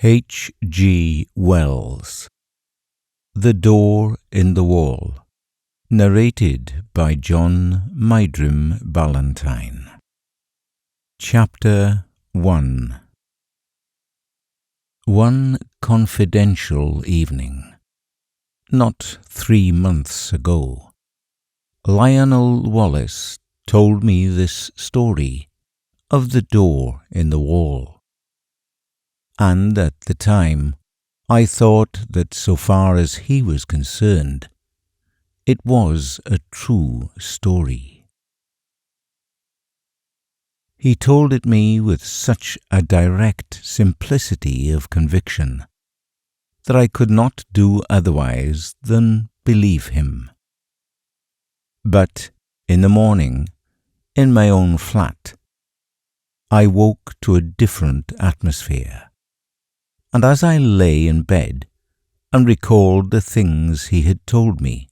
H. G. Wells. The Door in the Wall. Narrated by John Mydrim Ballantyne. Chapter 1. One confidential evening, not 3 months ago, Lionel Wallace told me this story of the door in the wall. And at the time, I thought that so far as he was concerned, it was a true story. He told it me with such a direct simplicity of conviction that I could not do otherwise than believe him. But in the morning, in my own flat, I woke to a different atmosphere. And as I lay in bed and recalled the things he had told me,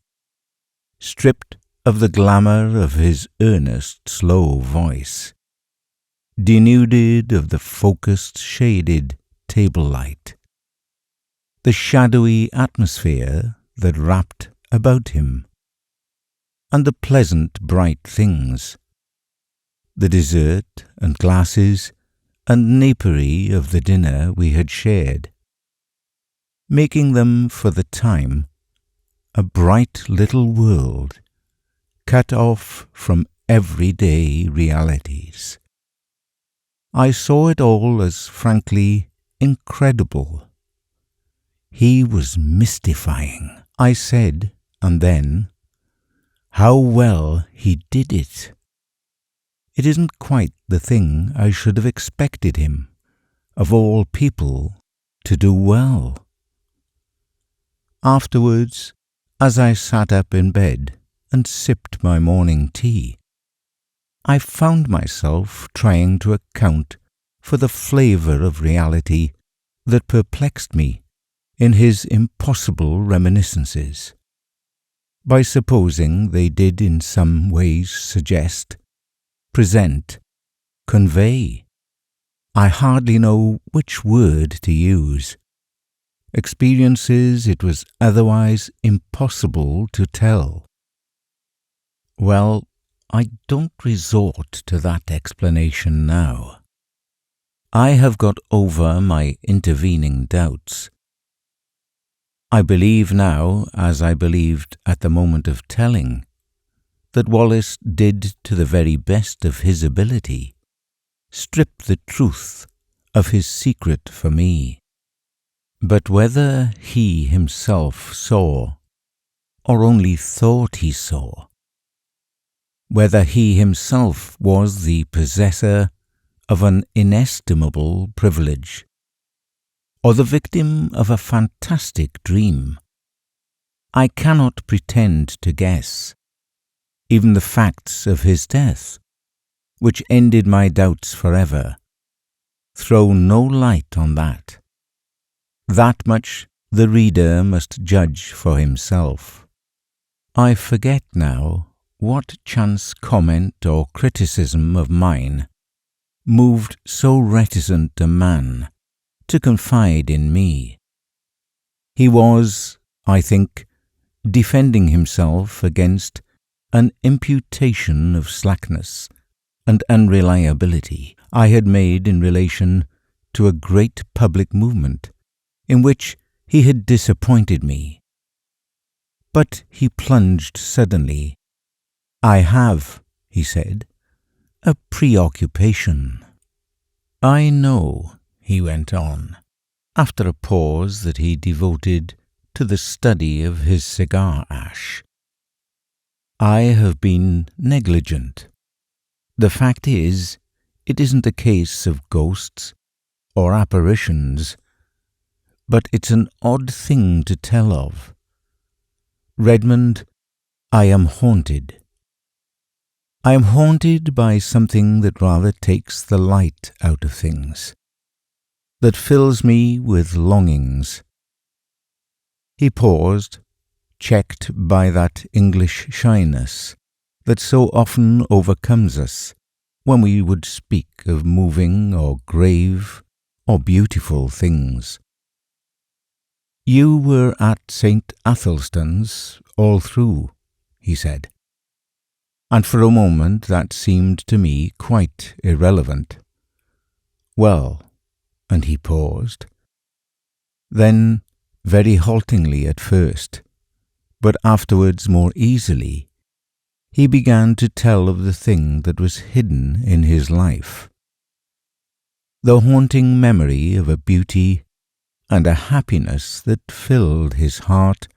stripped of the glamour of his earnest, slow voice, denuded of the focused, shaded table light, the shadowy atmosphere that wrapped about him, and the pleasant, bright things, the dessert and glasses and napery of the dinner we had shared, making them for the time a bright little world cut off from everyday realities. I saw it all as frankly incredible. He was mystifying, I said, and then, how well he did it. It isn't quite the thing I should have expected him, of all people, to do well. Afterwards, as I sat up in bed and sipped my morning tea, I found myself trying to account for the flavour of reality that perplexed me in his impossible reminiscences, by supposing they did in some ways suggest, present, convey, I hardly know which word to use, experiences it was otherwise impossible to tell. Well, I don't resort to that explanation now. I have got over my intervening doubts. I believe now, as I believed at the moment of telling, that Wallace did to the very best of his ability strip the truth of his secret for me. But whether he himself saw, or only thought he saw, whether he himself was the possessor of an inestimable privilege, or the victim of a fantastic dream, I cannot pretend to guess. Even the facts of his death, which ended my doubts forever, throw no light on that. That much the reader must judge for himself. I forget now what chance comment or criticism of mine moved so reticent a man to confide in me. He was, I think, defending himself against an imputation of slackness and unreliability I had made in relation to a great public movement in which he had disappointed me. But he plunged suddenly. I have, he said, a preoccupation. I know, he went on, after a pause that he devoted to the study of his cigar ash. I have been negligent. The fact is, it isn't a case of ghosts or apparitions, but it's an odd thing to tell of. Redmond, I am haunted. I am haunted by something that rather takes the light out of things, that fills me with longings. He paused, checked by that English shyness that so often overcomes us when we would speak of moving or grave or beautiful things. "You were at St. Athelstan's all through," he said, and for a moment that seemed to me quite irrelevant. "Well," and he paused. Then, very haltingly at first, but afterwards more easily, he began to tell of the thing that was hidden in his life. The haunting memory of a beauty and a happiness that filled his heart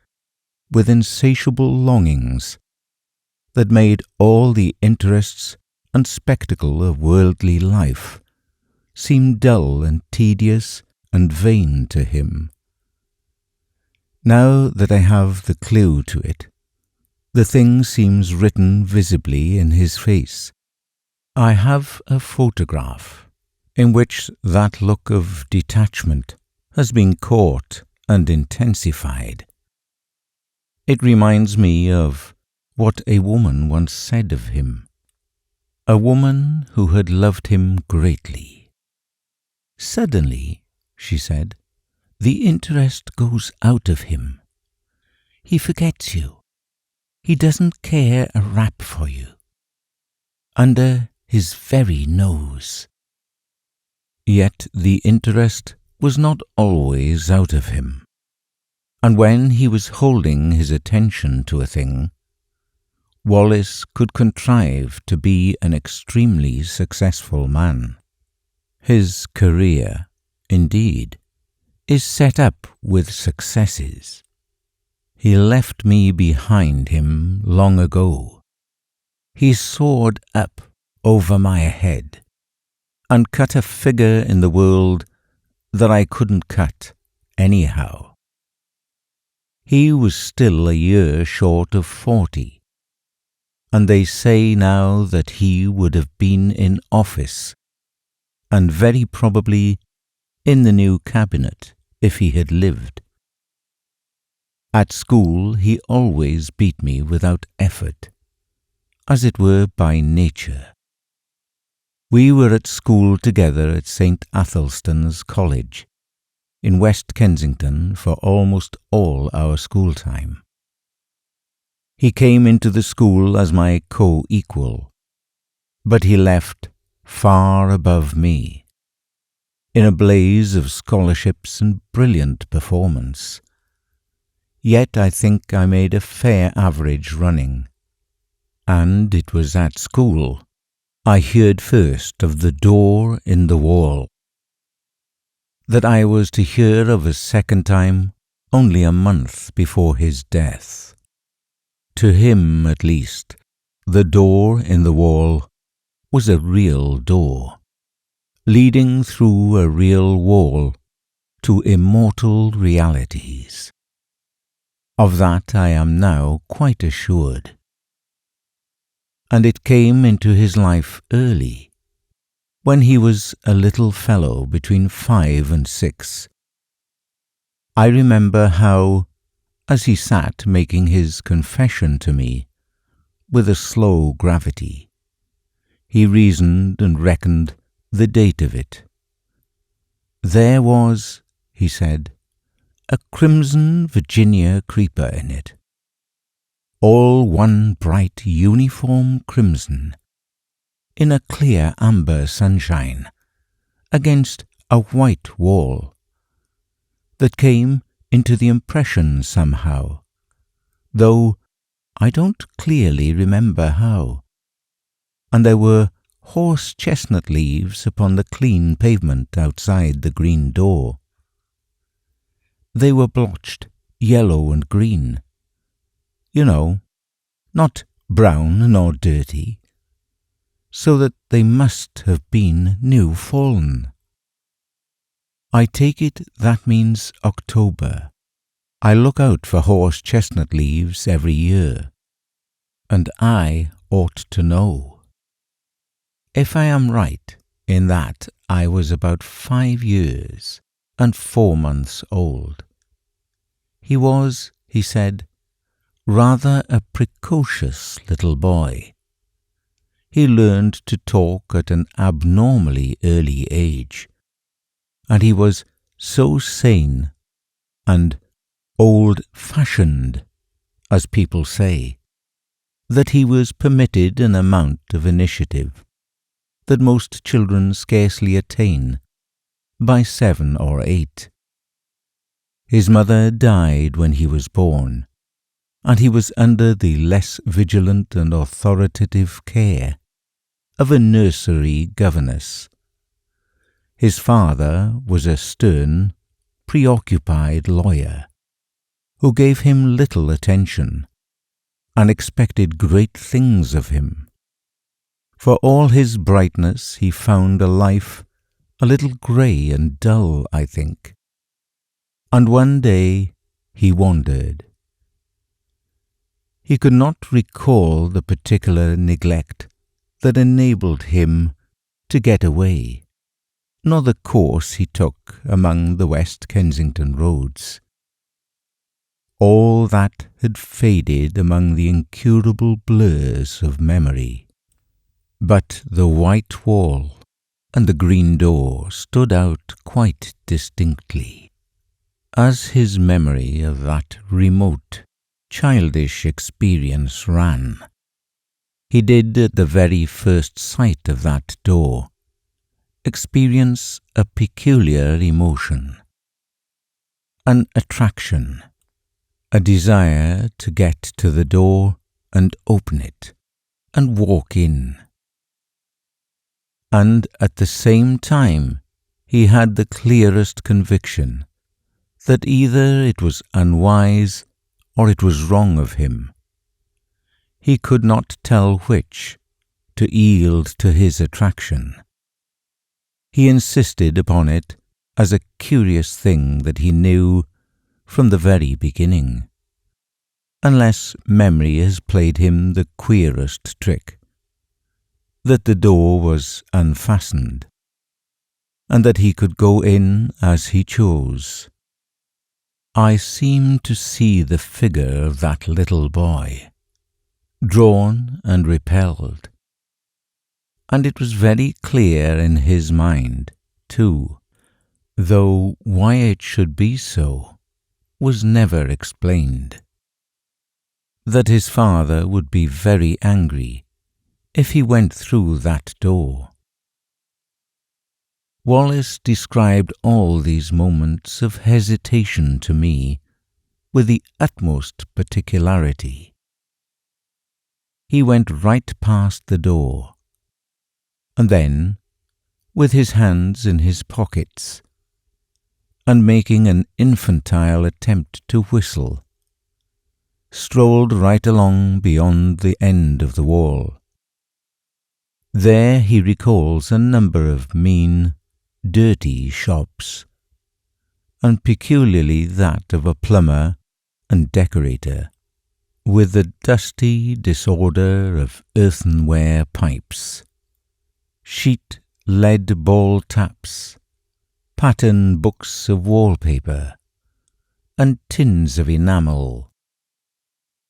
with insatiable longings, that made all the interests and spectacle of worldly life seem dull and tedious and vain to him. Now that I have the clue to it, the thing seems written visibly in his face. I have a photograph in which that look of detachment has been caught and intensified. It reminds me of what a woman once said of him, a woman who had loved him greatly. "Suddenly," she said, "the interest goes out of him. He forgets you. He doesn't care a rap for you. Under his very nose." Yet the interest was not always out of him, and when he was holding his attention to a thing, Wallace could contrive to be an extremely successful man. His career, indeed, is set up with successes. He left me behind him long ago. He soared up over my head and cut a figure in the world that I couldn't cut anyhow. He was still a year short of 40, and they say now that he would have been in office, and very probably in the new cabinet if he had lived. At school he always beat me without effort, as it were by nature. We were at school together at St. Athelstan's College, in West Kensington, for almost all our school time. He came into the school as my co-equal, but he left far above me, in a blaze of scholarships and brilliant performance. Yet I think I made a fair average running, and it was at school I heard first of the door in the wall. That I was to hear of a second time only a month before his death. To him, at least, the door in the wall was a real door, leading through a real wall to immortal realities. Of that I am now quite assured. And it came into his life early, when he was a little fellow between 5 and 6. I remember how, as he sat making his confession to me, with a slow gravity, he reasoned and reckoned the date of it. There was, he said, a crimson Virginia creeper in it, all one bright uniform crimson, in a clear amber sunshine, against a white wall, that came into the impression somehow, though I don't clearly remember how, and there were horse-chestnut leaves upon the clean pavement outside the green door. They were blotched yellow and green, you know, not brown nor dirty, so that they must have been new fallen. I take it that means October. I look out for horse-chestnut leaves every year, and I ought to know. If I am right in that I was about 5 years and 4 months old. He was, he said, rather a precocious little boy. He learned to talk at an abnormally early age, and he was so sane and old-fashioned, as people say, that he was permitted an amount of initiative that most children scarcely attain by 7 or 8. His mother died when he was born, and he was under the less vigilant and authoritative care of a nursery governess. His father was a stern, preoccupied lawyer who gave him little attention and expected great things of him. For all his brightness, he found a life a little grey and dull, I think. And one day he wandered. He could not recall the particular neglect that enabled him to get away, nor the course he took among the West Kensington roads. All that had faded among the incurable blurs of memory. But the white wall and the green door stood out quite distinctly, as his memory of that remote, childish experience ran. He did, at the very first sight of that door, experience a peculiar emotion, an attraction, a desire to get to the door and open it and walk in. And at the same time he had the clearest conviction that either it was unwise or it was wrong of him. He could not tell which, to yield to his attraction. He insisted upon it as a curious thing that he knew from the very beginning, unless memory has played him the queerest trick, that the door was unfastened, and that he could go in as he chose. I seemed to see the figure of that little boy, drawn and repelled, and it was very clear in his mind, too, though why it should be so was never explained, that his father would be very angry if he went through that door. Wallace described all these moments of hesitation to me with the utmost particularity. He went right past the door, and then, with his hands in his pockets, and making an infantile attempt to whistle, strolled right along beyond the end of the wall. There he recalls a number of mean, dirty shops, and peculiarly that of a plumber and decorator, with the dusty disorder of earthenware pipes, sheet lead ball taps, pattern books of wallpaper, and tins of enamel.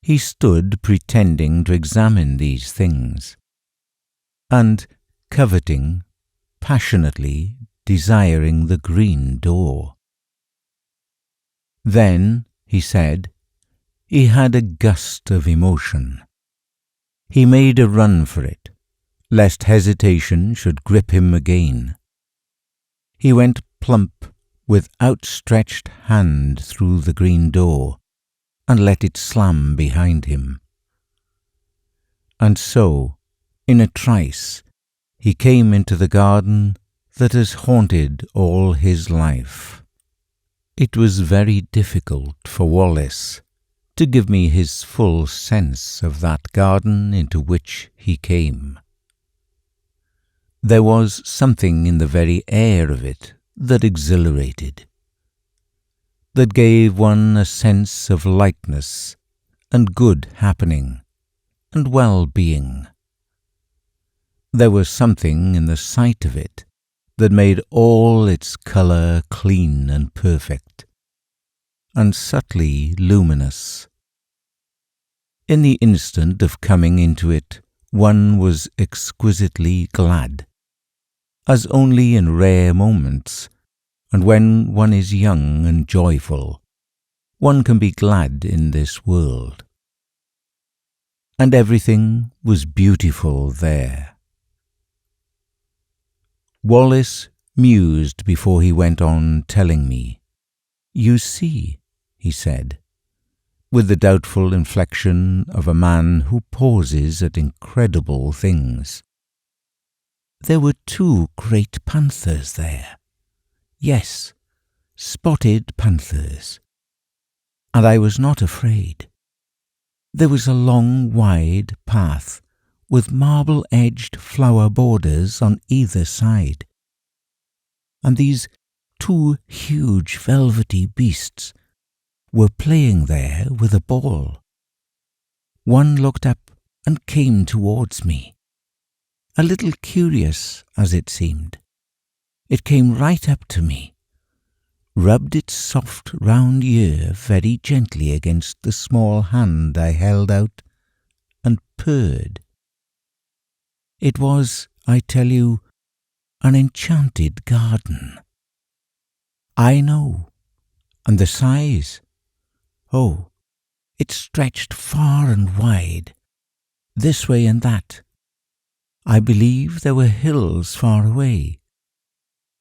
He stood pretending to examine these things, and coveting, passionately desiring the green door. Then, he said, he had a gust of emotion. He made a run for it, lest hesitation should grip him again. He went plump with outstretched hand through the green door and let it slam behind him. And so, in a trice, he came into the garden that has haunted all his life. It was very difficult for Wallace to give me his full sense of that garden into which he came. There was something in the very air of it that exhilarated, that gave one a sense of lightness and good happening and well-being. There was something in the sight of it that made all its colour clean and perfect, and subtly luminous. In the instant of coming into it, one was exquisitely glad, as only in rare moments and when one is young and joyful, one can be glad in this world. And everything was beautiful there. Wallace mused before he went on telling me. "You see," he said, with the doubtful inflection of a man who pauses at incredible things. "There were 2 great panthers there. Yes, spotted panthers. And I was not afraid. There was a long, wide path with marble-edged flower borders on either side. And these 2 huge velvety beasts were playing there with a ball. One looked up and came towards me, a little curious as it seemed. It came right up to me, rubbed its soft round ear very gently against the small hand I held out, and purred. It was, I tell you, an enchanted garden. I know, and the size. Oh, it stretched far and wide, this way and that. I believe there were hills far away.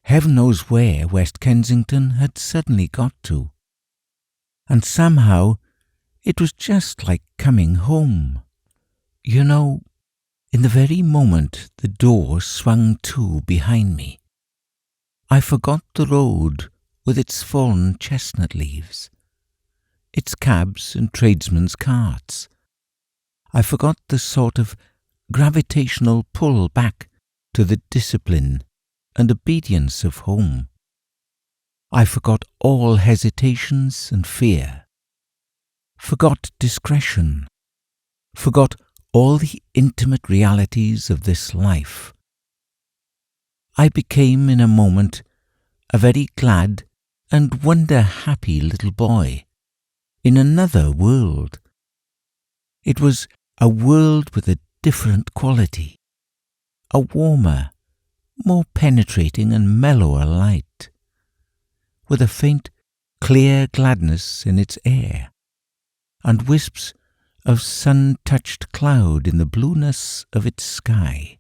Heaven knows where West Kensington had suddenly got to. And somehow it was just like coming home. You know, in the very moment the door swung to behind me, I forgot the road with its fallen chestnut leaves, its cabs and tradesmen's carts. I forgot the sort of gravitational pull back to the discipline and obedience of home. I forgot all hesitations and fear, forgot discretion, forgot all the intimate realities of this life. I became in a moment a very glad and wonder-happy little boy in another world. It was a world with a different quality, a warmer, more penetrating and mellower light, with a faint, clear gladness in its air, and wisps of sun-touched cloud in the blueness of its sky.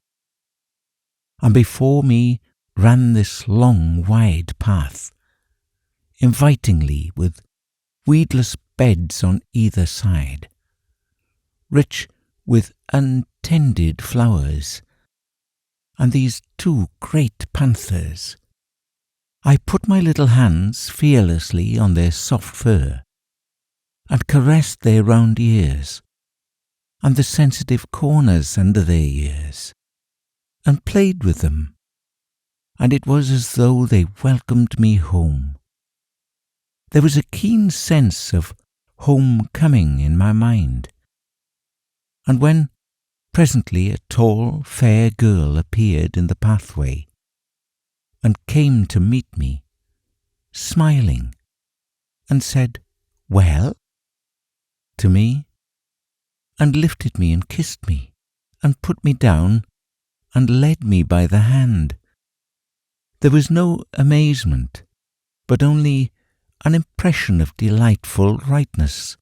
And before me ran this long, wide path, invitingly with weedless beds on either side, rich with untended flowers, and these 2 great panthers. I put my little hands fearlessly on their soft fur, and caressed their round ears, and the sensitive corners under their ears, and played with them, and it was as though they welcomed me home. There was a keen sense of home-coming in my mind, and when presently a tall, fair girl appeared in the pathway, and came to meet me, smiling, and said, "Well?" to me, and lifted me and kissed me, and put me down, and led me by the hand. There was no amazement, but only an impression of delightful rightness,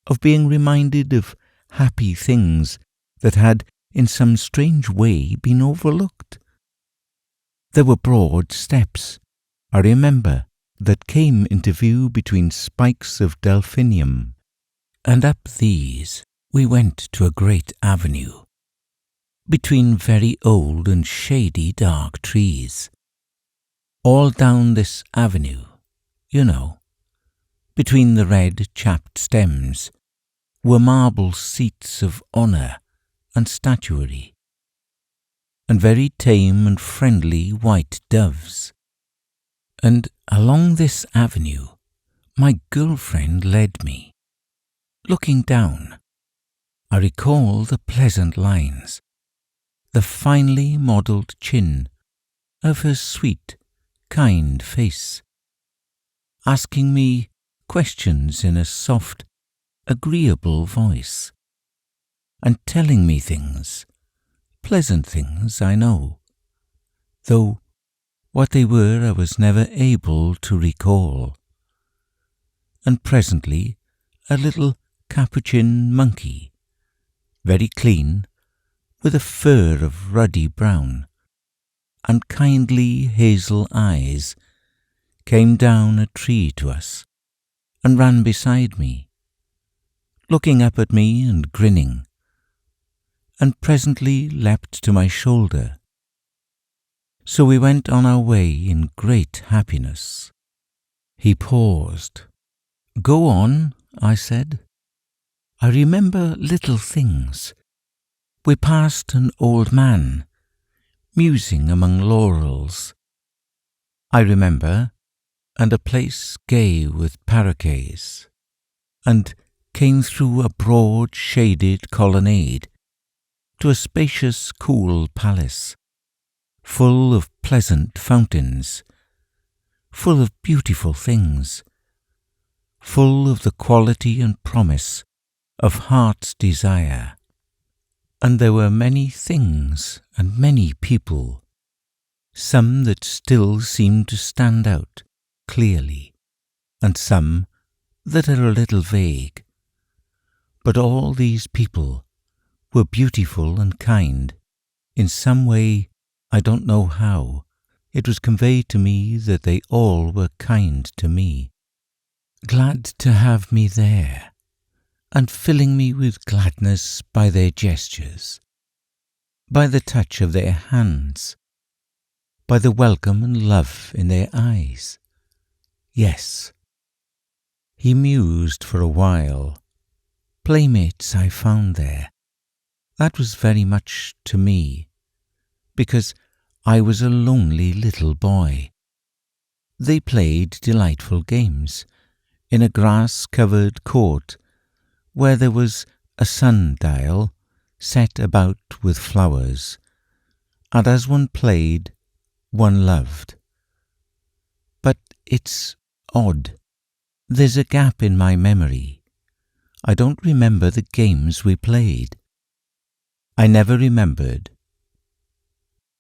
of being reminded of happy things that had in some strange way been overlooked. There were broad steps, I remember, that came into view between spikes of delphinium, and up these we went to a great avenue, between very old and shady dark trees. All down this avenue, you know, between the red chapped stems, were marble seats of honour and statuary, and very tame and friendly white doves. And along this avenue my girlfriend led me. Looking down, I recall the pleasant lines, the finely modelled chin of her sweet, kind face, asking me questions in a soft, agreeable voice, and telling me things, pleasant things, I know, though What they were I was never able to recall. And presently a little capuchin monkey, very clean, with a fur of ruddy brown, and kindly hazel eyes, came down a tree to us, and ran beside me, looking up at me and grinning, and presently leapt to my shoulder. So we went on our way in great happiness. He paused. "Go on," I said. "I remember little things. We passed an old man, musing among laurels. I remember, and a place gay with paroquets, and came through a broad shaded colonnade to a spacious cool palace, full of pleasant fountains, full of beautiful things, full of the quality and promise of heart's desire. And there were many things and many people, some that still seem to stand out clearly, and some that are a little vague. But all these people were beautiful and kind. In some way, I don't know how, it was conveyed to me that they all were kind to me, glad to have me there, and filling me with gladness by their gestures, by the touch of their hands, by the welcome and love in their eyes. Yes." He mused for a while. "Playmates I found there. That was very much to me, because I was a lonely little boy. They played delightful games in a grass-covered court where there was a sundial set about with flowers, and as one played, one loved. But it's odd. There's a gap in my memory. I don't remember the games we played. I never remembered.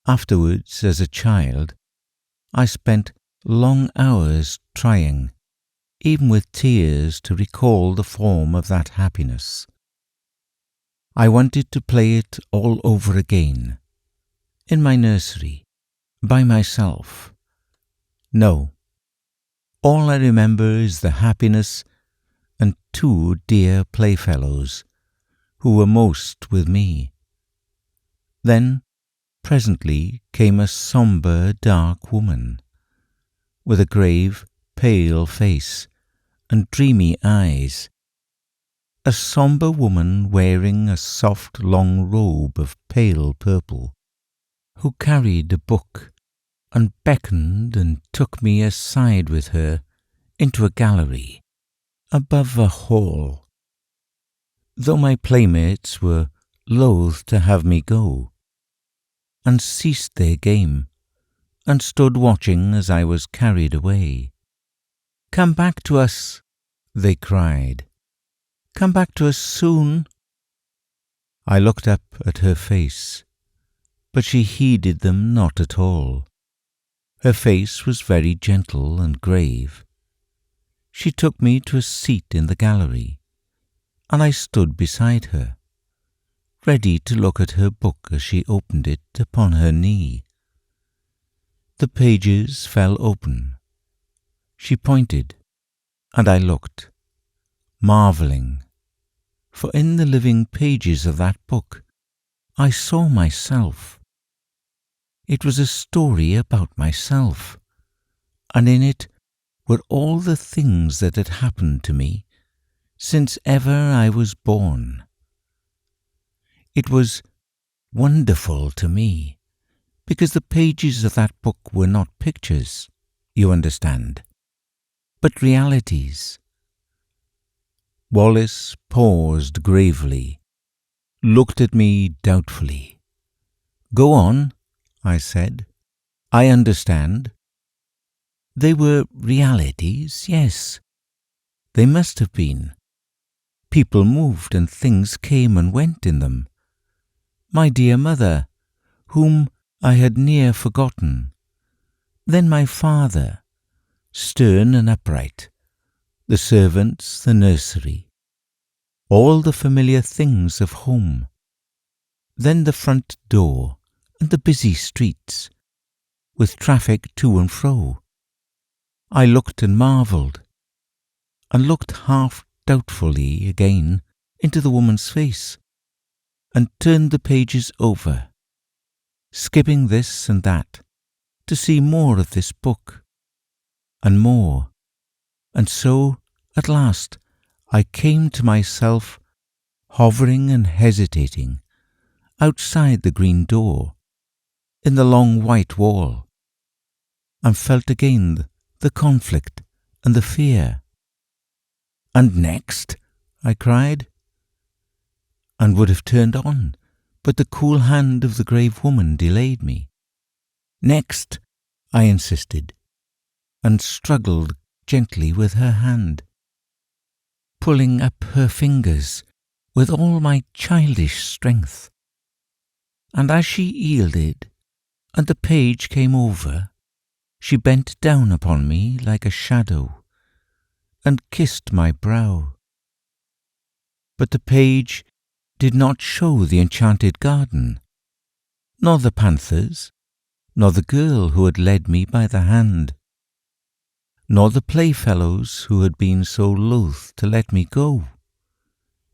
Afterwards, as a child, I spent long hours trying, even with tears, to recall the form of that happiness. I wanted to play it all over again, in my nursery, by myself. No, all I remember is the happiness and 2 dear playfellows who were most with me. Then presently came a sombre, dark woman, with a grave, pale face and dreamy eyes, a sombre woman wearing a soft long robe of pale purple, who carried a book and beckoned and took me aside with her into a gallery above a hall. Though my playmates were loath to have me go, and ceased their game, and stood watching as I was carried away. "Come back to us," they cried. "Come back to us soon." I looked up at her face, but she heeded them not at all. Her face was very gentle and grave. She took me to a seat in the gallery, and I stood beside her, ready to look at her book as she opened it upon her knee. The pages fell open. She pointed, and I looked, marvelling, for in the living pages of that book I saw myself. It was a story about myself, and in it were all the things that had happened to me since ever I was born. It was wonderful to me, because the pages of that book were not pictures, you understand, but realities. Wallace paused gravely, looked at me doubtfully. "Go on," I said. "I understand." They were realities, yes. They must have been. People moved and things came and went in them. My dear mother, whom I had near forgotten, Then my father, stern and upright, the servants, the nursery, all the familiar things of home. Then the front door and the busy streets, with traffic to and fro. I looked and marvelled, and looked half doubtfully again into the woman's face, and turned the pages over, skipping this and that, to see more of this book, and more, and so, at last, I came to myself, hovering and hesitating, outside the green door, in the long white wall, and felt again the conflict and the fear. "And next?" I cried, and would have turned on, but the cool hand of the grave woman delayed me. "Next," I insisted, and struggled gently with her hand, pulling up her fingers with all my childish strength. And as she yielded, and the page came over, she bent down upon me like a shadow, and kissed my brow. But the page did not show the enchanted garden, nor the panthers, nor the girl who had led me by the hand, nor the playfellows who had been so loath to let me go.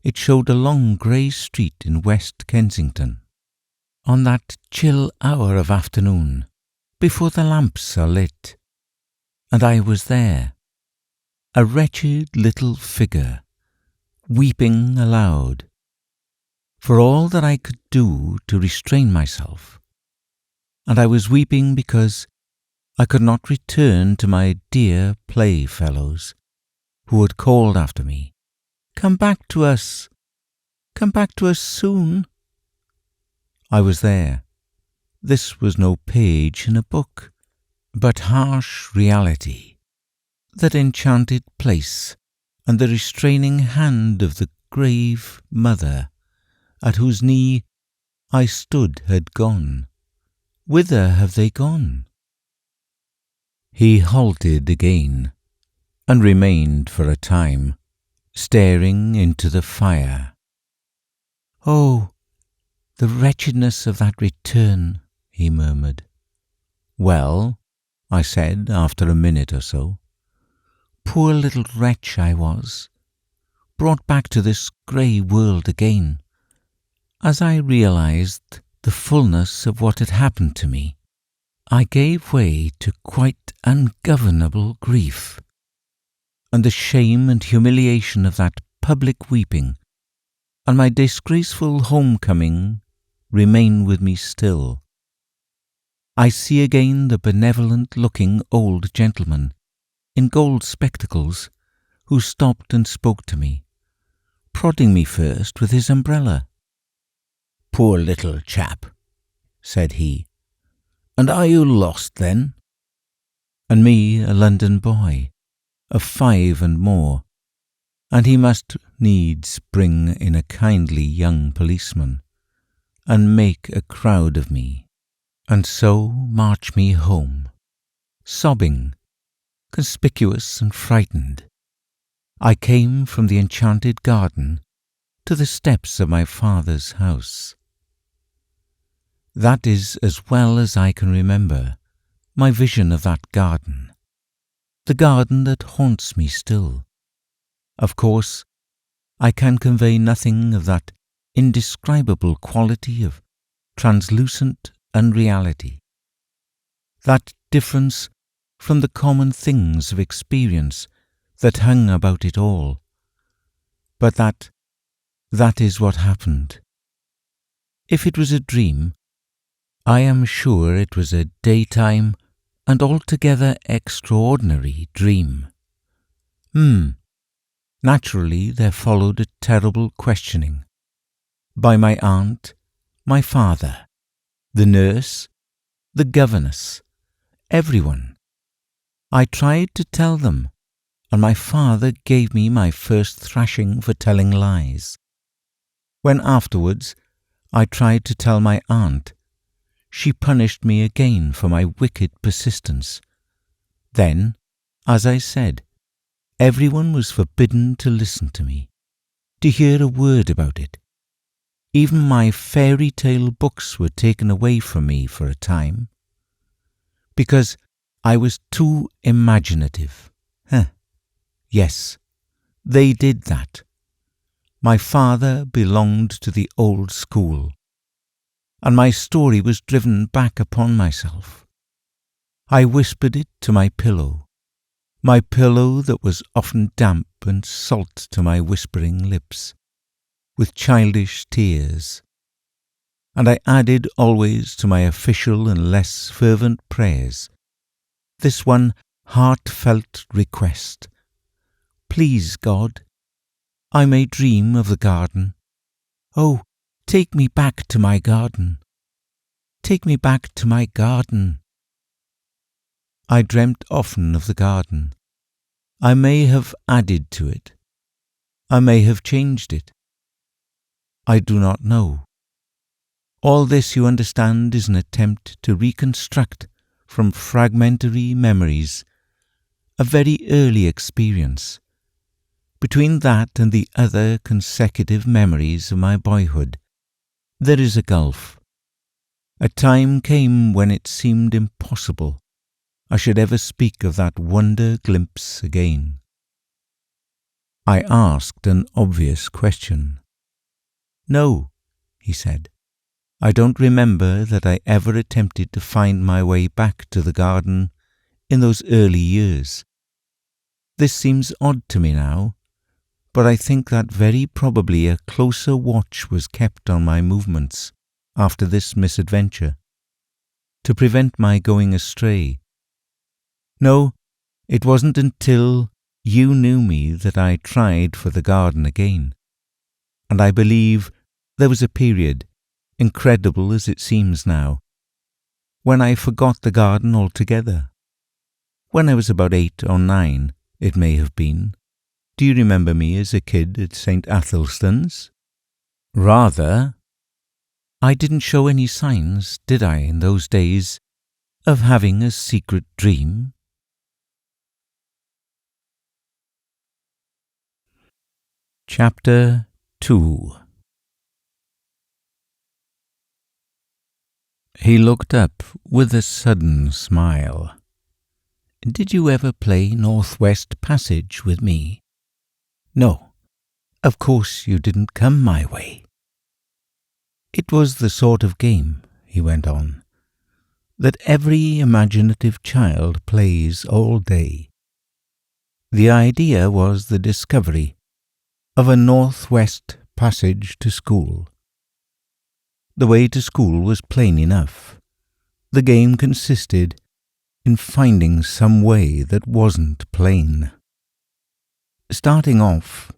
It showed a long grey street in West Kensington, on that chill hour of afternoon, before the lamps are lit, and I was there, a wretched little figure, weeping aloud, for all that I could do to restrain myself, and I was weeping because I could not return to my dear playfellows, who had called after me, "Come back to us! Come back to us soon!" I was there. This was no page in a book, but harsh reality, that enchanted place, and the restraining hand of the grave mother, at whose knee I stood, had gone. Whither have they gone? He halted again, and remained for a time, staring into the fire. "Oh, the wretchedness of that return," he murmured. "Well," I said after a minute or so, "poor little wretch I was, brought back to this grey world again, as I realized the fullness of what had happened to me, I gave way to quite ungovernable grief, and the shame and humiliation of that public weeping and my disgraceful homecoming remain with me still. I see again the benevolent-looking old gentleman in gold spectacles who stopped and spoke to me, prodding me first with his umbrella. 'Poor little chap,' said he, 'and are you lost then?' And me, a London boy, of 5 and more, and he must needs bring in a kindly young policeman, and make a crowd of me, and so march me home, sobbing, conspicuous and frightened. I came from the enchanted garden to the steps of my father's house. That is, as well as I can remember, my vision of that garden, the garden that haunts me still. Of course, I can convey nothing of that indescribable quality of translucent unreality, that difference from the common things of experience that hung about it all, but that is what happened. If it was a dream, I am sure it was a daytime and altogether extraordinary dream. Naturally there followed a terrible questioning by my aunt, my father, the nurse, the governess, everyone. I tried to tell them, and my father gave me my first thrashing for telling lies. When afterwards I tried to tell my aunt, she punished me again for my wicked persistence. Then, as I said, everyone was forbidden to listen to me, to hear a word about it. Even my fairy tale books were taken away from me for a time, because I was too imaginative. Yes, they did that. My father belonged to the old school, and my story was driven back upon myself. I whispered it to my pillow that was often damp and salt to my whispering lips, with childish tears, and I added always to my official and less fervent prayers this one heartfelt request: please, God, I may dream of the garden. Oh, take me back to my garden. Take me back to my garden. I dreamt often of the garden. I may have added to it. I may have changed it. I do not know. All this, you understand, is an attempt to reconstruct from fragmentary memories a very early experience. Between that and the other consecutive memories of my boyhood, there is a gulf. A time came when it seemed impossible I should ever speak of that wonder glimpse again. I asked an obvious question. No, he said, I don't remember that I ever attempted to find my way back to the garden in those early years. This seems odd to me now, but I think that very probably a closer watch was kept on my movements after this misadventure, to prevent my going astray. No, it wasn't until you knew me that I tried for the garden again, and I believe there was a period, incredible as it seems now, when I forgot the garden altogether. When I was about 8 or 9, it may have been. Do you remember me as a kid at St. Athelstan's? Rather. I didn't show any signs, did I, in those days, of having a secret dream? Chapter 2. He looked up with a sudden smile. Did you ever play Northwest Passage with me? No, of course you didn't come my way. It was the sort of game, he went on, that every imaginative child plays all day. The idea was the discovery of a Northwest Passage to school. The way to school was plain enough. The game consisted in finding some way that wasn't plain. Starting off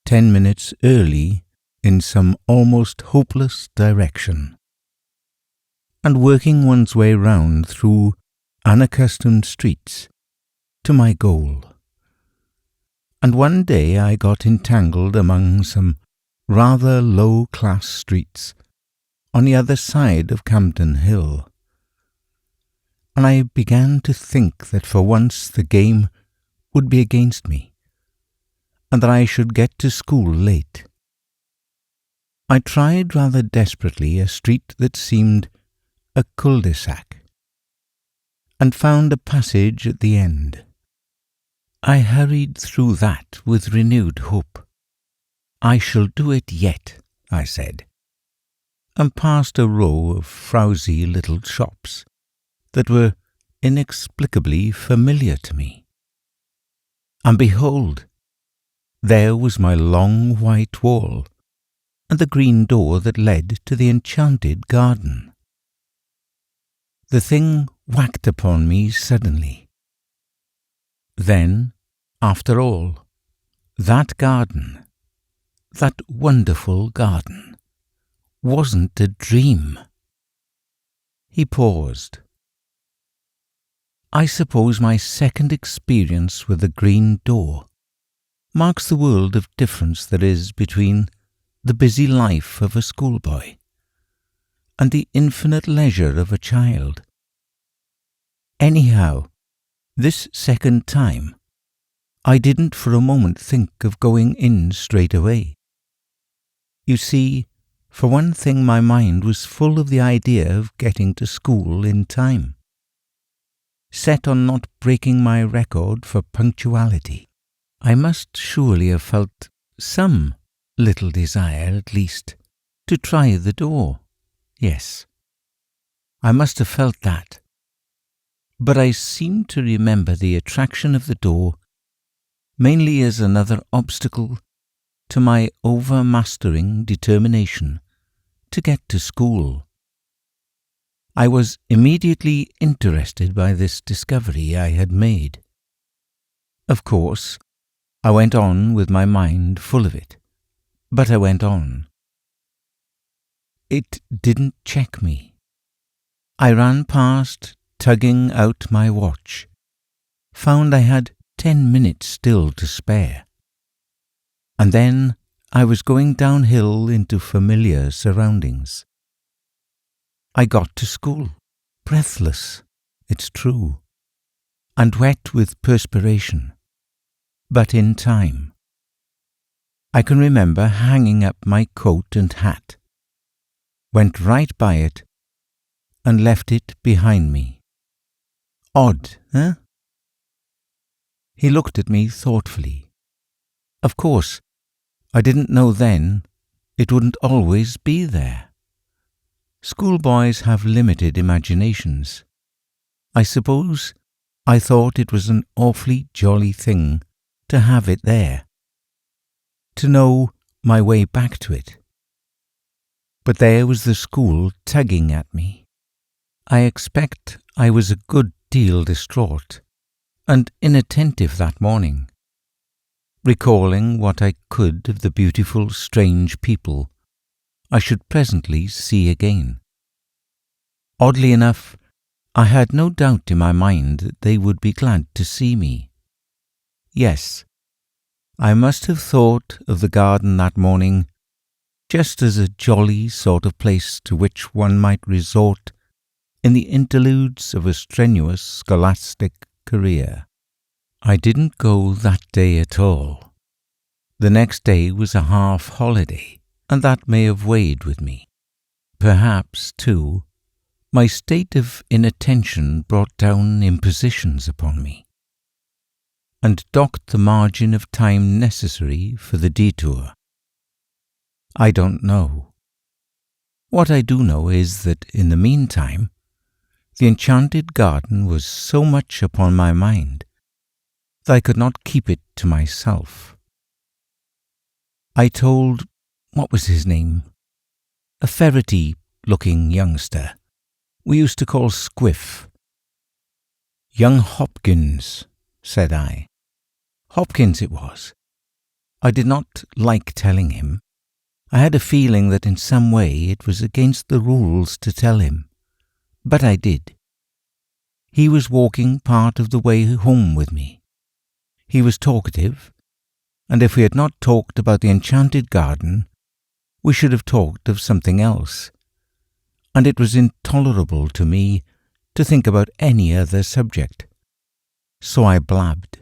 10 minutes early in some almost hopeless direction, and working one's way round through unaccustomed streets to my goal. And one day I got entangled among some rather low-class streets on the other side of Campden Hill, and I began to think that for once the game would be against me, and that I should get to school late. I tried rather desperately a street that seemed a cul-de-sac, and found a passage at the end. I hurried through that with renewed hope. I shall do it yet, I said, and passed a row of frowsy little shops that were inexplicably familiar to me. And behold, there was my long white wall and the green door that led to the Enchanted garden. The thing whacked upon me suddenly. Then, after all, that garden, that wonderful garden, wasn't a dream. He paused. I suppose my second experience with the green door marks the world of difference there is between the busy life of a schoolboy and the infinite leisure of a child. Anyhow, this second time, I didn't for a moment think of going in straight away. You see, for one thing, my mind was full of the idea of getting to school in time, set on not breaking my record for punctuality. I must surely have felt some little desire, at least, to try the door. Yes, I must have felt that. But I seem to remember the attraction of the door mainly as another obstacle to my overmastering determination to get to school. I was immediately interested by this discovery I had made. Of course, I went on with my mind full of it, but I went on. It didn't check me. I ran past, tugging out my watch, found I had 10 minutes still to spare. And then I was going downhill into familiar surroundings. I got to school, breathless, it's true, and wet with perspiration, but in time. I can remember hanging up my coat and hat, went right by it, and left it behind me. Odd, eh? He looked at me thoughtfully. Of course, I didn't know then it wouldn't always be there. Schoolboys have limited imaginations. I suppose I thought it was an awfully jolly thing to have it there, to know my way back to it. But there was the school tugging at me. I expect I was a good deal distraught and inattentive that morning, recalling what I could of the beautiful, strange people I should presently see again. Oddly enough, I had no doubt in my mind that they would be glad to see me. Yes, I must have thought of the garden that morning just as a jolly sort of place to which one might resort in the interludes of a strenuous scholastic career. I didn't go that day at all. The next day was a half holiday, and that may have weighed with me. Perhaps, too, my state of inattention brought down impositions upon me, and docked the margin of time necessary for the detour. I don't know. What I do know is that in the meantime, the Enchanted Garden was so much upon my mind that I could not keep it to myself. I told, what was his name? A ferrety-looking youngster we used to call Squiff. Young Hopkins, said I. Hopkins it was. I did not like telling him. I had a feeling that in some way it was against the rules to tell him. But I did. He was walking part of the way home with me. He was talkative, and if we had not talked about the Enchanted Garden, we should have talked of something else, and it was intolerable to me to think about any other subject. So I blabbed.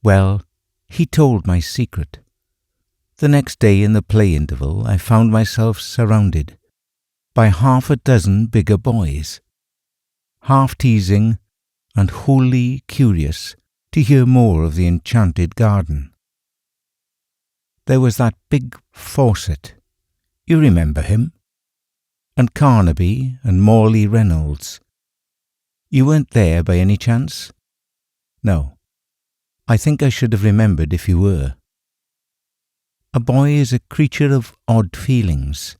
Well, he told my secret. The next day in the play interval I found myself surrounded by half a dozen bigger boys, half teasing and wholly curious to hear more of the Enchanted Garden. There was that big Fawcett, you remember him, and Carnaby and Morley Reynolds. You weren't there by any chance? No, I think I should have remembered if you were. A boy is a creature of odd feelings.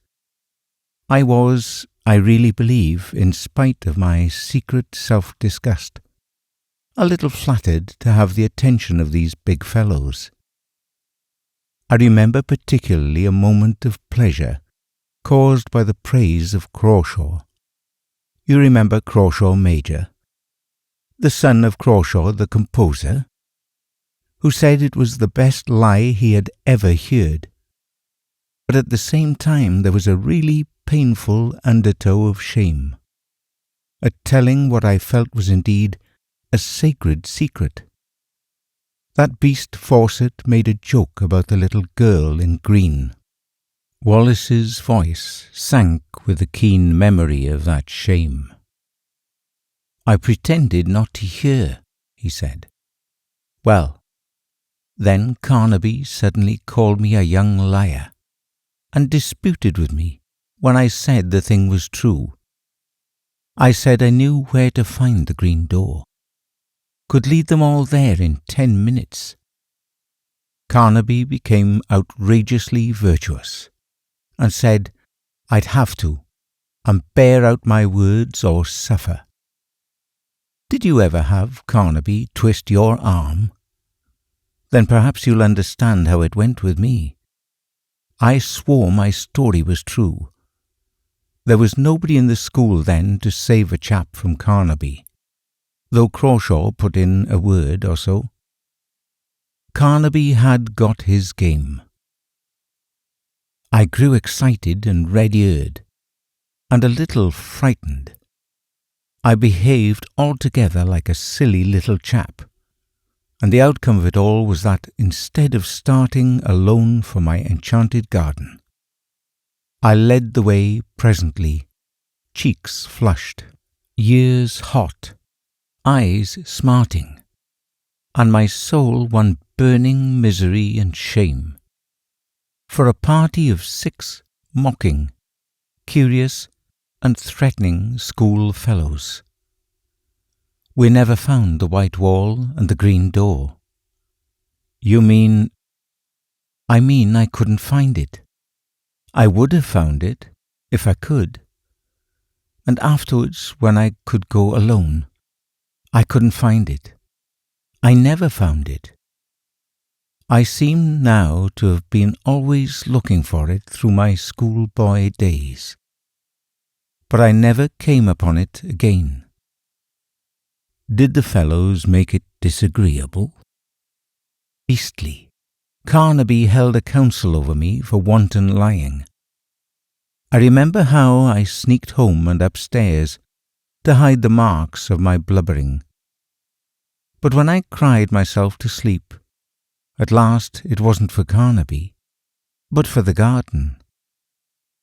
I was, I really believe, in spite of my secret self-disgust, a little flattered to have the attention of these big fellows. I remember particularly a moment of pleasure caused by the praise of Crawshaw. You remember Crawshaw Major, the son of Crawshaw the composer, who said it was the best lie he had ever heard. But at the same time there was a really painful undertow of shame, at telling what I felt was indeed a sacred secret. That beast Fawcett made a joke about the little girl in green. Wallace's voice sank with the keen memory of that shame. I pretended not to hear, he said. Well, then Carnaby suddenly called me a young liar, and disputed with me when I said the thing was true. I said I knew where to find the green door, could lead them all there in 10 minutes. Carnaby became outrageously virtuous, and said I'd have to, and bear out my words or suffer. Did you ever have Carnaby twist your arm? Then perhaps you'll understand how it went with me. I swore my story was true. There was nobody in the school then to save a chap from Carnaby, though Crawshaw put in a word or so. Carnaby had got his game. I grew excited and red-eared, and a little frightened. I behaved altogether like a silly little chap, and the outcome of it all was that instead of starting alone for my enchanted garden, I led the way presently, cheeks flushed, ears hot, eyes smarting, and my soul one burning misery and shame, for a party of 6 mocking, curious, and threatening school fellows. We never found the white wall and the green door. You mean? I mean I couldn't find it. I would have found it, if I could. And afterwards, when I could go alone, I couldn't find it. I never found it. I seem now to have been always looking for it through my schoolboy days. But I never came upon it again. Did the fellows make it disagreeable? Beastly. Carnaby held a council over me for wanton lying. I remember how I sneaked home and upstairs to hide the marks of my blubbering. But when I cried myself to sleep, at last it wasn't for Carnaby, but for the garden,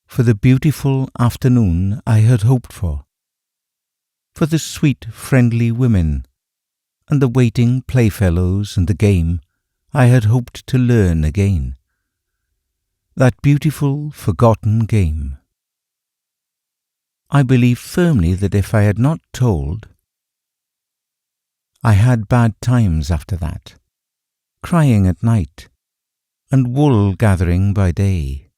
for the beautiful afternoon I had hoped for the sweet friendly women, and the waiting playfellows and the game I had hoped to learn again. That beautiful forgotten game. I believe firmly that if I had not told, I had bad times after that, crying at night, and wool gathering by day.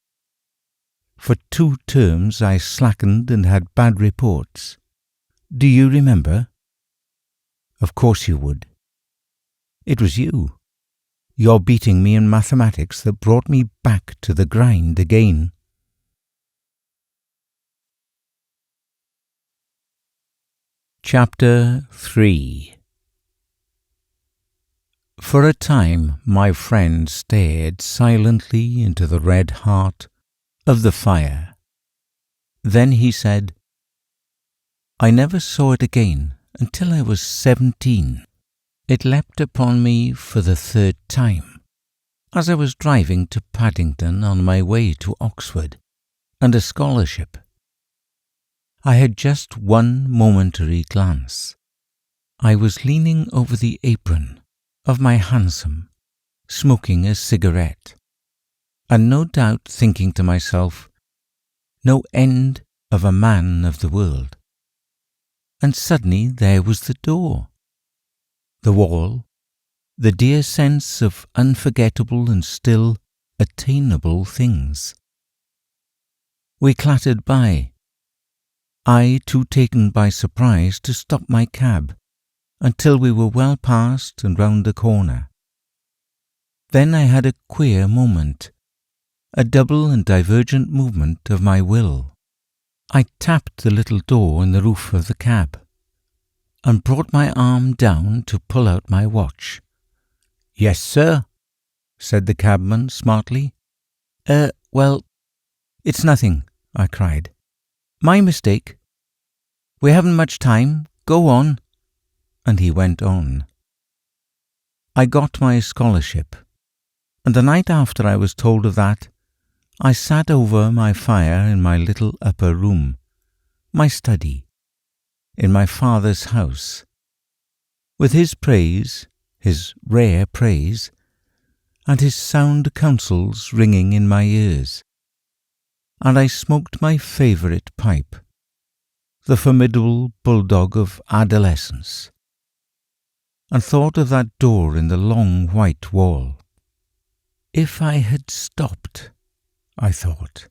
For 2 terms I slackened and had bad reports. Do you remember? Of course you would. It was you, your beating me in mathematics, that brought me back to the grind again. Chapter 3. For a time my friend stared silently into the red heart of the fire. Then he said, I never saw it again until I was 17. It leapt upon me for the 3rd time, as I was driving to Paddington on my way to Oxford and a scholarship. I had just one momentary glance. I was leaning over the apron of my hansom, smoking a cigarette, and no doubt thinking to myself, no end of a man of the world. And suddenly there was the door, the wall, the dear sense of unforgettable and still attainable things. We clattered by, I too taken by surprise to stop my cab, until we were well past and round the corner. Then I had a queer moment, a double and divergent movement of my will. I tapped the little door in the roof of the cab, and brought my arm down to pull out my watch. Yes, sir, said the cabman smartly. Well, it's nothing, I cried. "My mistake. We haven't much time. Go on." And he went on. I got my scholarship, and the night after I was told of that, I sat over my fire in my little upper room, my study, in my father's house, with his praise, his rare praise, and his sound counsels ringing in my ears, and I smoked my favourite pipe, the formidable bulldog of adolescence, and thought of that door in the long white wall. If I had stopped, I thought,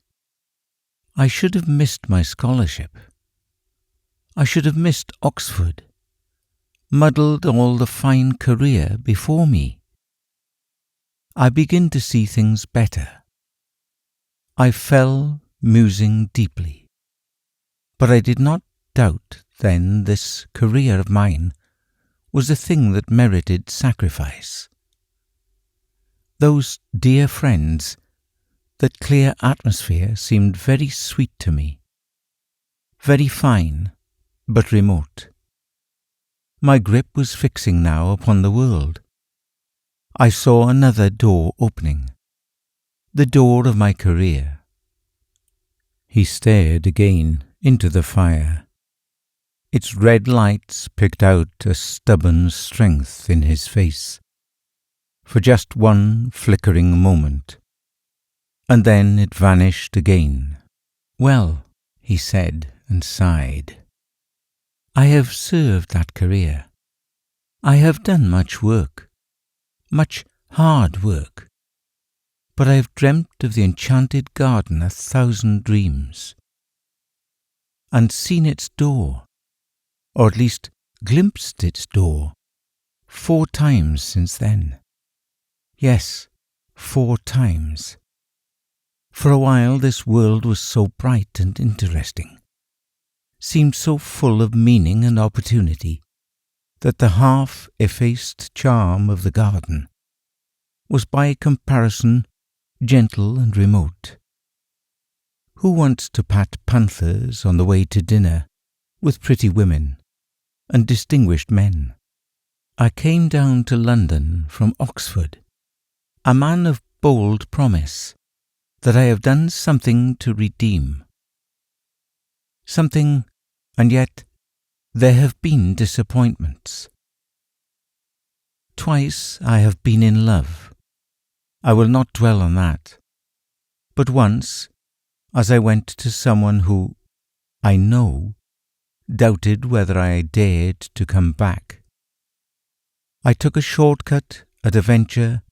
I should have missed my scholarship. I should have missed Oxford, muddled all the fine career before me. I begin to see things better. I fell musing deeply, but I did not doubt then this career of mine was a thing that merited sacrifice. Those dear friends, that clear atmosphere seemed very sweet to me, very fine, but remote. My grip was fixing now upon the world. I saw another door opening, the door of my career. He stared again into the fire. Its red lights picked out a stubborn strength in his face, for just one flickering moment, and then it vanished again. "Well," he said and sighed, "I have served that career. I have done much work, much hard work, but I have dreamt of the enchanted garden 1,000 dreams, and seen its door, or at least glimpsed its door, 4 times since then. Yes, 4 times. For a while this world was so bright and interesting, seemed so full of meaning and opportunity, that the half-effaced charm of the garden was by comparison gentle and remote. Who wants to pat panthers on the way to dinner with pretty women and distinguished men? I came down to London from Oxford, a man of bold promise that I have done something to redeem. Something, and yet there have been disappointments. Twice I have been in love. I will not dwell on that. But once, as I went to someone who, I know, doubted whether I dared to come back, I took a shortcut at a venture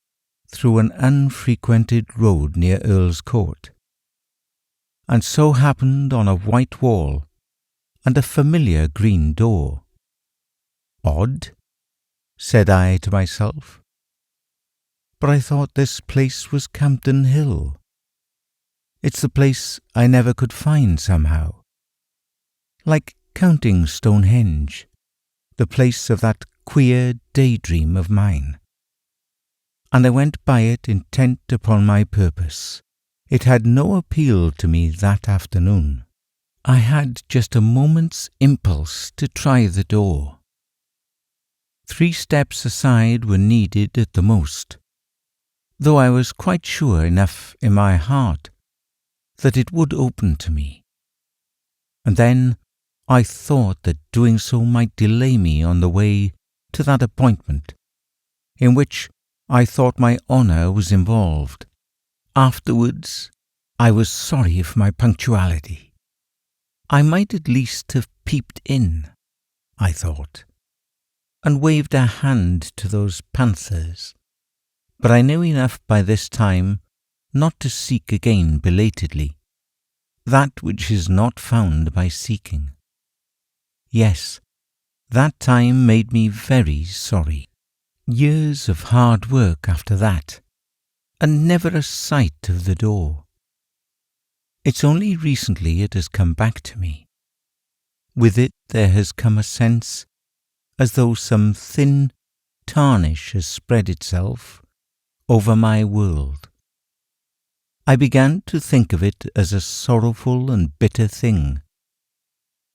through an unfrequented road near Earl's Court, and so happened on a white wall and a familiar green door. "Odd," said I to myself, "but I thought this place was Campden Hill. It's the place I never could find somehow. Like counting Stonehenge, the place of that queer daydream of mine." And I went by it intent upon my purpose. It had no appeal to me that afternoon. I had just a moment's impulse to try the door. 3 steps aside were needed at the most, though I was quite sure enough in my heart that it would open to me. And then I thought that doing so might delay me on the way to that appointment, in which I thought my honour was involved. Afterwards, I was sorry for my punctuality. I might at least have peeped in, I thought, and waved a hand to those panthers, but I knew enough by this time not to seek again belatedly that which is not found by seeking. Yes, that time made me very sorry. Years of hard work after that, and never a sight of the door. It's only recently it has come back to me. With it there has come a sense as though some thin tarnish has spread itself over my world. I began to think of it as a sorrowful and bitter thing,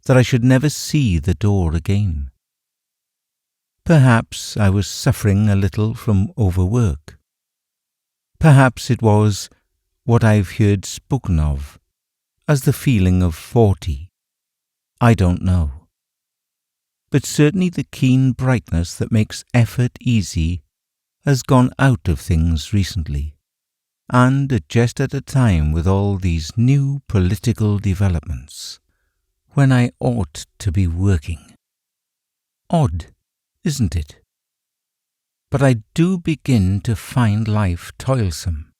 that I should never see the door again. Perhaps I was suffering a little from overwork. Perhaps it was what I've heard spoken of as the feeling of 40. I don't know. But certainly the keen brightness that makes effort easy has gone out of things recently, and just at a time with all these new political developments, when I ought to be working. Odd, isn't it? But I do begin to find life toilsome.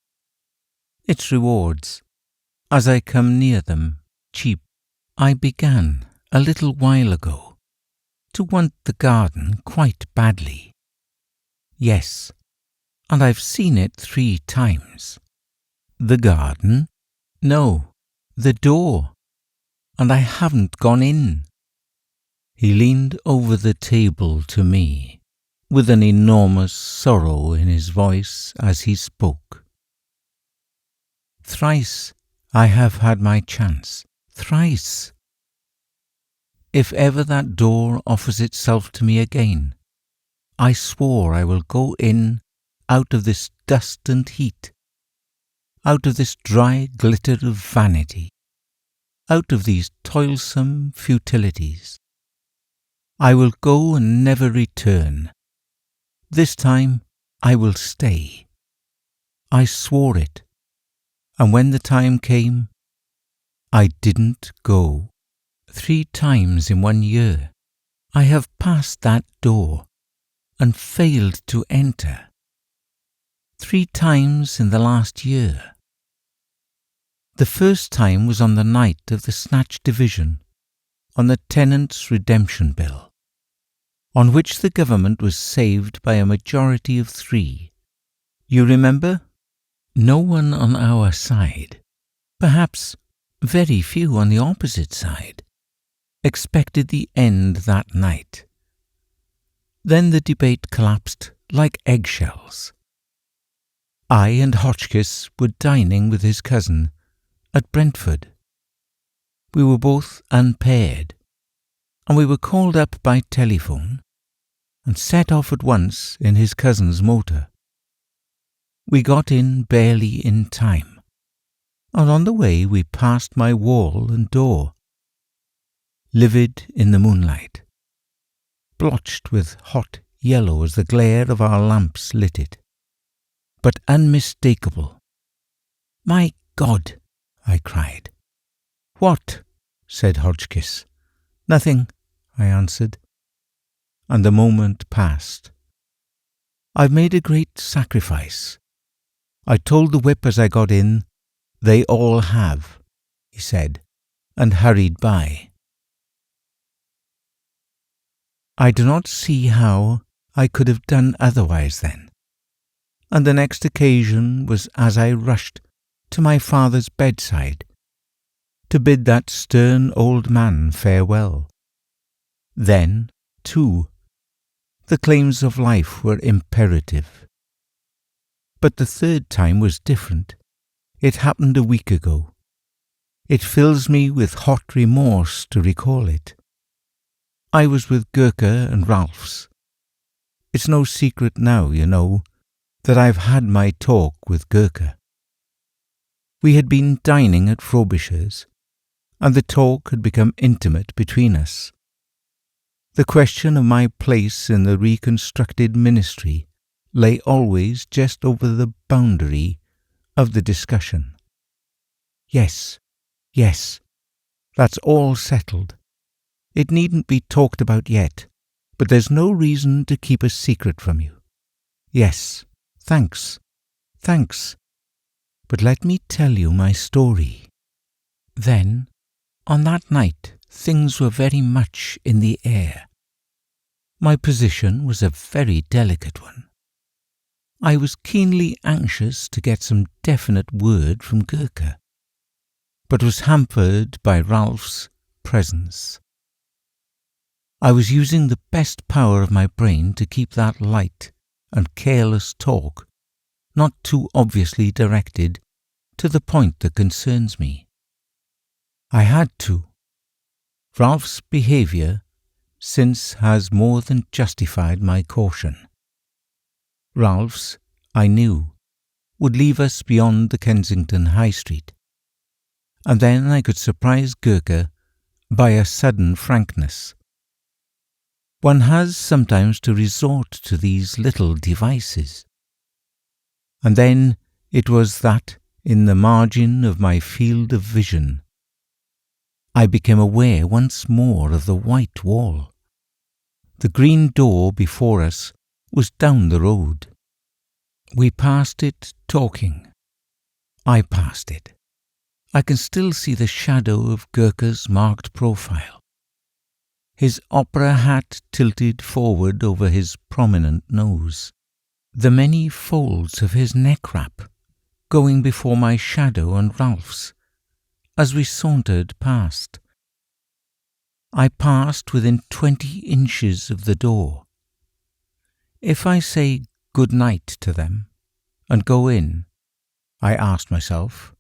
Its rewards, as I come near them, cheap. I began, a little while ago, to want the garden quite badly. Yes, and I've seen it 3 times. The garden? No, the door. And I haven't gone in. He leaned over the table to me, with an enormous sorrow in his voice as he spoke. Thrice I have had my chance. Thrice. If ever that door offers itself to me again, I swore I will go in out of this dust and heat, out of this dry glitter of vanity, out of these toilsome futilities. I will go and never return. This time I will stay. I swore it, and when the time came, I didn't go. 3 times in 1 year I have passed that door and failed to enter. 3 times in the last year. The first time was on the night of the Snatch Division, on the Tenants' Redemption Bill, on which the government was saved by a majority of 3. You remember? No one on our side, perhaps very few on the opposite side, expected the end that night. Then the debate collapsed like eggshells. I and Hotchkiss were dining with his cousin at Brentford. We were both unpaired, and we were called up by telephone and set off at once in his cousin's motor. We got in barely in time, and on the way we passed my wall and door, livid in the moonlight, blotched with hot yellow as the glare of our lamps lit it, but unmistakable. "My God!" I cried. "What?" said Hotchkiss. "Nothing," I answered, and the moment passed. "I've made a great sacrifice. I told the whip as I got in, 'They all have,'" he said, and hurried by. I do not see how I could have done otherwise then, and the next occasion was as I rushed to my father's bedside to bid that stern old man farewell. Then, too, the claims of life were imperative. But the 3rd time was different. It happened a week ago. It fills me with hot remorse to recall it. I was with Gurka and Ralph's. It's no secret now, you know, that I've had my talk with Gurka. We had been dining at Frobisher's, and the talk had become intimate between us. The question of my place in the reconstructed ministry lay always just over the boundary of the discussion. Yes, that's all settled. It needn't be talked about yet, but there's no reason to keep a secret from you. Yes, thanks. But let me tell you my story. Then, on that night, things were very much in the air. My position was a very delicate one. I was keenly anxious to get some definite word from Gurka, but was hampered by Ralph's presence. I was using the best power of my brain to keep that light and careless talk not too obviously directed to the point that concerns me. I had to. Ralph's behaviour since has more than justified my caution. Ralph's, I knew, would leave us beyond the Kensington High Street, and then I could surprise Gurkha by a sudden frankness. One has sometimes to resort to these little devices. And then it was that, in the margin of my field of vision, I became aware once more of the white wall. The green door before us was down the road. We passed it talking. I passed it. I can still see the shadow of Gurkha's marked profile. His opera hat tilted forward over his prominent nose. The many folds of his neck wrap going before my shadow and Ralph's as we sauntered past. I passed within 20 inches of the door. If I say good night to them and go in, I asked myself,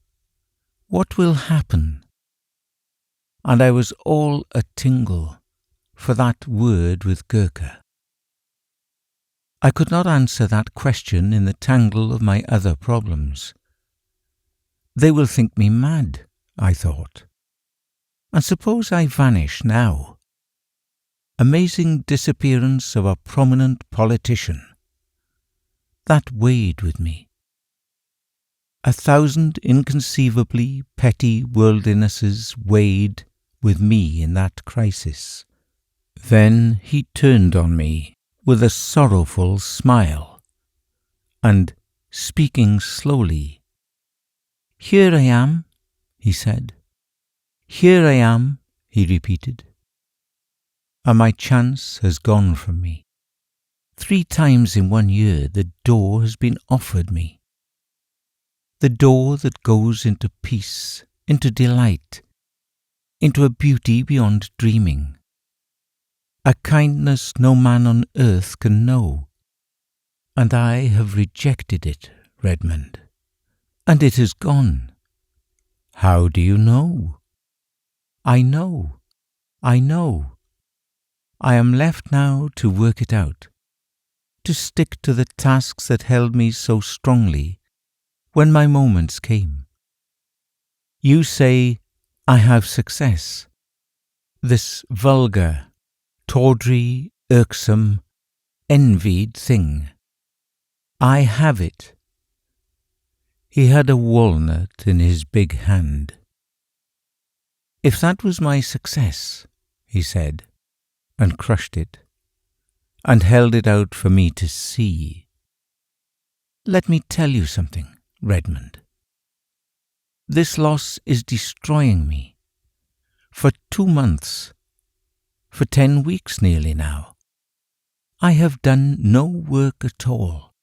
what will happen? And I was all a tingle for that word with Gurkha. I could not answer that question in the tangle of my other problems. They will think me mad, I thought. And suppose I vanish now? Amazing disappearance of a prominent politician. That weighed with me. 1,000 inconceivably petty worldlinesses weighed with me in that crisis. Then he turned on me with a sorrowful smile, and, speaking slowly, "Here I am," he said. "Here I am," he repeated. And my chance has gone from me. 3 times in 1 year the door has been offered me. The door that goes into peace, into delight, into a beauty beyond dreaming. A kindness no man on earth can know. And I have rejected it, Redmond. And it has gone. How do you know? I know. I know. I am left now to work it out, to stick to the tasks that held me so strongly when my moments came. You say I have success. This vulgar, tawdry, irksome, envied thing. I have it. He had a walnut in his big hand. If that was my success, he said, and crushed it, and held it out for me to see. Let me tell you something, Redmond. This loss is destroying me. For 2 months, for 10 weeks nearly now, I have done no work at all,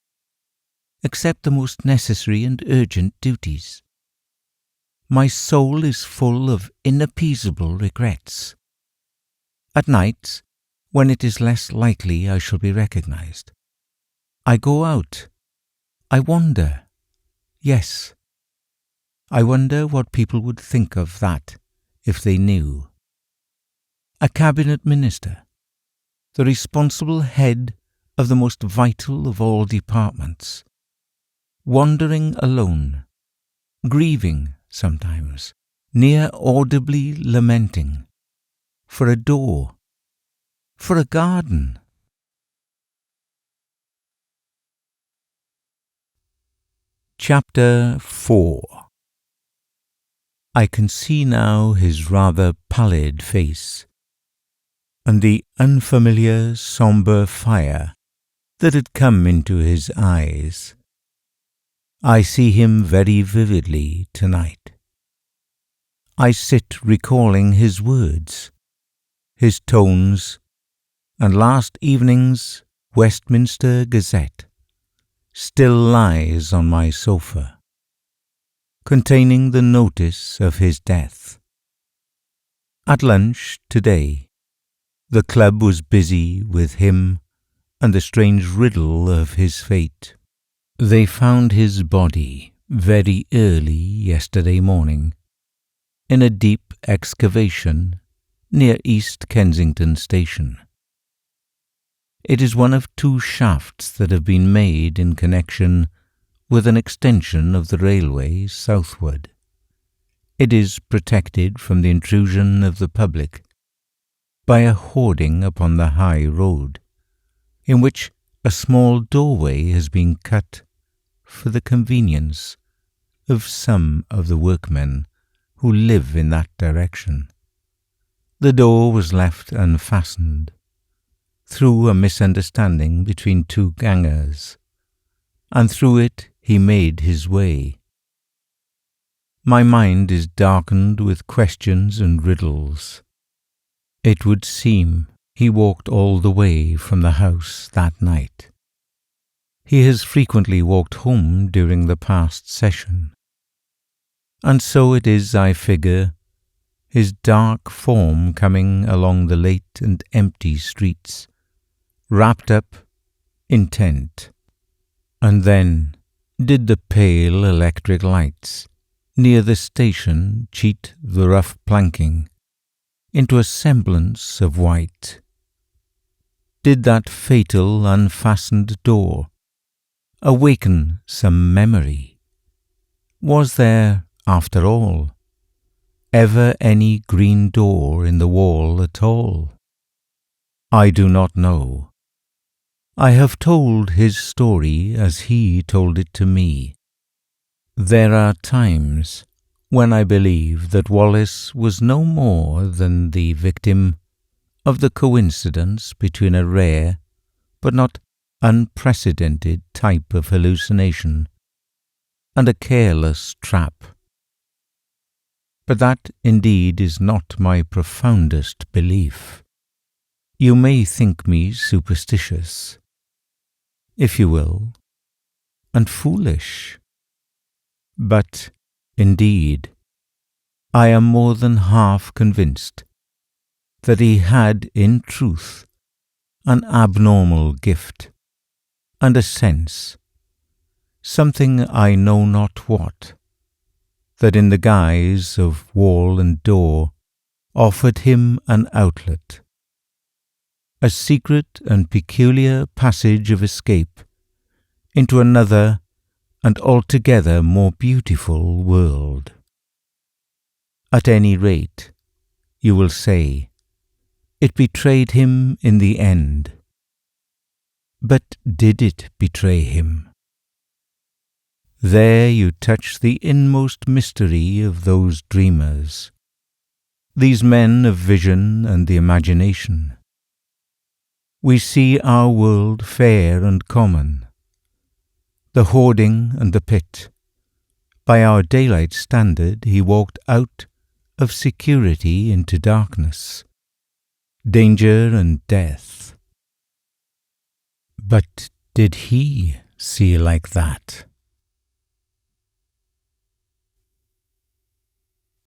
except the most necessary and urgent duties. My soul is full of inappeasable regrets. At nights, when it is less likely I shall be recognized, I go out. I wander. Yes, I wonder what people would think of that if they knew. A cabinet minister, the responsible head of the most vital of all departments, wandering alone, grieving sometimes, near audibly lamenting, for a door, for a garden. Chapter 4. I can see now his rather pallid face, and the unfamiliar sombre fire that had come into his eyes. I see him very vividly tonight. I sit recalling his words, his tones, and last evening's Westminster Gazette still lies on my sofa, containing the notice of his death. At lunch today, the club was busy with him and the strange riddle of his fate. They found his body very early yesterday morning in a deep excavation near East Kensington Station. It is one of 2 shafts that have been made in connection with an extension of the railway southward. It is protected from the intrusion of the public by a hoarding upon the high road, in which a small doorway has been cut for the convenience of some of the workmen who live in that direction. The door was left unfastened through a misunderstanding between 2 gangers, and through it he made his way. My mind is darkened with questions and riddles. It would seem he walked all the way from the house that night. He has frequently walked home during the past session. And so it is, I figure, his dark form coming along the late and empty streets, wrapped up, intent. And then did the pale electric lights near the station cheat the rough planking into a semblance of white? Did that fatal unfastened door awaken some memory? Was there, after all, ever any green door in the wall at all? I do not know. I have told his story as he told it to me. There are times when I believe that Wallace was no more than the victim of the coincidence between a rare but not unprecedented type of hallucination and a careless trap. But that indeed is not my profoundest belief. You may think me superstitious, if you will, and foolish. But, indeed, I am more than half convinced that he had in truth an abnormal gift and a sense, something I know not what, that in the guise of wall and door offered him an outlet, a secret and peculiar passage of escape into another and altogether more beautiful world. At any rate, you will say, it betrayed him in the end. But did it betray him? There you touch the inmost mystery of those dreamers, these men of vision and the imagination. We see our world fair and common, the hoarding and the pit. By our daylight standard he walked out of security into darkness, danger and death. But did he see like that?